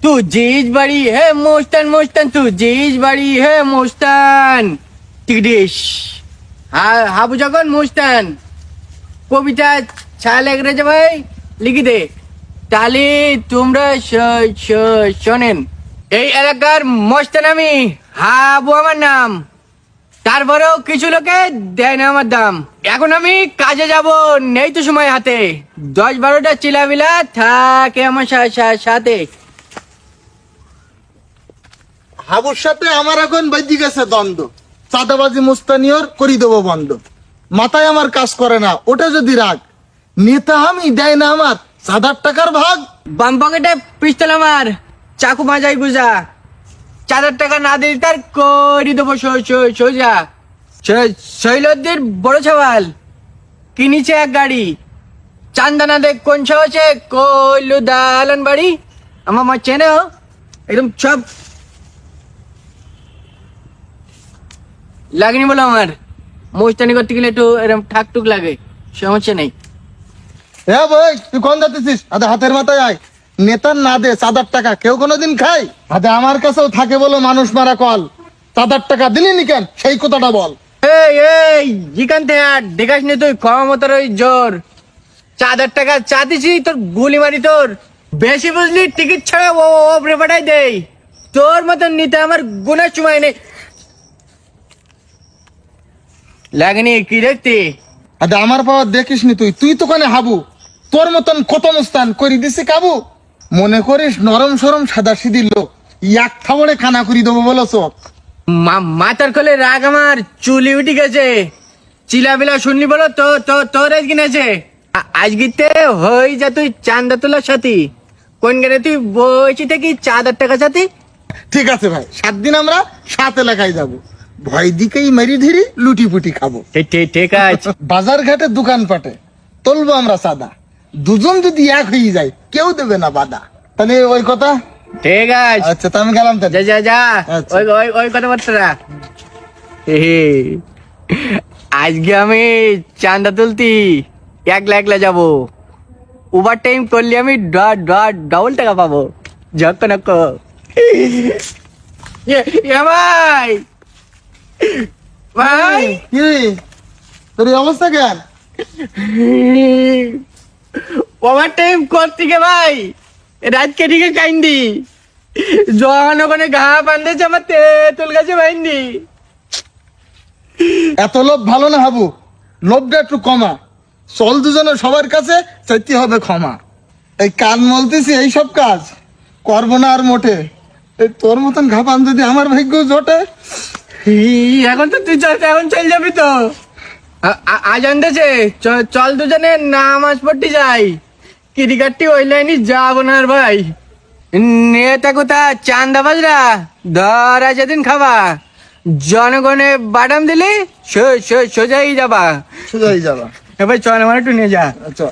तुझीच बडी है मोस्तान मोस्तान तुझीच बडी है মোস্তান টিকডিশ হাবু যখন মোস্তান কবিতা ছায়া লেগে ভাই লিখি দে তাহলে তোমরা শোনেন। এই এলাকার মোস্তান আমি, হাবু আমার নাম। তারপরেও কিছু লোকে দেয় না আমার দাম। এখন আমি কাজে যাব, নেই তো সময় হাতে। 10-12টা চিলাবিলা থাকে আমার সাথে। হাবুর সাথে আমার এখন বেঁধে গেছে দ্বন্দ্ব, চাঁদাবাজি মুস্তানিয়র করি দেবো বন্ধ। মাথায় আমার কাজ করে না, ওটা যদি রাগ, নেতা আমি দেয় না আমার 7,000 টাকার ভাগ। বাম পকেটে পিস্তল আমার, চাকু মাজাই গুজা। 4,000 টাকা না দিলে তার করি দেবো সোজা। শৈলদ্দির বড় ছাওয়াল কিনেছে এক গাড়ি, চান্দানা দেখ কোন ছাওয়াছে কইলু দালান বাড়ি। আমার চেনে একদম সব লাগেনি বলো। আমার মোস্তানি করতে গেলে একটু এরকম ঠাকটুক লাগে, সমস্যা নেই। হ্যাঁ ভাই, তুই কোন যাচ্ছিস? হাতের মাথায় আয়। নেতার না দে 7,000 টাকা কেউ কোনোদিন খায়? আমার কাছেও থাকে বলো মানুষ মারা কল। 7,000 টাকা দিলি নি কেন, সেই কথাটা বল। এই যেখান থেকে আর দেখাস নি তুই ক্ষমতার ওই জোর। 4,000 টাকা চা দিছি তোর গুলি মারি তোর। বেশি বুঝলি টিকিট ছাড়া ওপরে পাঠাই দেই। তোর মতন নিতে আমার গুনার সময় নেই। লাগেনি কি দেখতে? আমার পাওয়ার দেখিস নি তুই, তুই তো কানে হাবু। তোর মতন কত মুস্তান করি দিছি কাবু। মনে করিস নরম সরম সাদা সিধি লোক, এক থামড়ে খানা করি দেবো বলো চোখ। মাথার কোলে রাগ আমার চুলি উঠি গেছে। চিলাবিলা শুনলি বলো তো তোর আজ কিনেছে। আজকে হয়ে যা তুই চান্দা তোলার সাথী। কোন গেলে তুই বলছি কি 4,000 টাকা সাথী? ঠিক আছে ভাই, 7 দিন আমরা 7 এলাকায় যাব। ভয় দিকেই মেরি ধীরি লুটি পুটি খাবো। ঠিক আছে। বাজার ঘাটে দোকান পাটে তুলবো আমরা সাদা। দুজন যদি এক হয়ে যায় কেউ দেবে না বাধা। তাহলে ওই কথা ঠিক আছে। আচ্ছা, তা আমি গেলাম তাহলে। যা আচ্ছা। ওই কথাবার্তা। আজকে আমি চান্দা তুলতি একলা যাবো। ওভার টাইম করলে আমি ডবল টাকা পাবো। যখন ভাই ভাই কি তোর এই অবস্থা কেন? ওভার টাইম করতে গে ভাই রাত কেটে কাইন্দি যখন ওখানে ঘা বান্ধেছে আমার তেঁতুল গাছে বাইন্দি। এত লোভ ভালো না হাবু, লোভটা একটু কমা। চল দুজনে সবার কাছে চাইতে হবে ক্ষমা। এই কান মলতেছি এই সব কাজ করবো না আর মোটে। এই তোর মতন ঘাপান যদি আমার ভাগ্য জোটে। এখন তো তুই এখন চল যাবি তো। আজ আনতেছে চল দুজনে নামাজ পড়তে যাই। ক্রিকেটটি ওই লাইনে যাবো না আর ভাই। নেতা কোথা চান্দা বাজরা ধরা যেদিন খাবা জনগণে বাদাম দিলি সোজাই যাবা। সোজাই যাবা। এবার চল আমার একটু নিয়ে যা। আচ্ছা।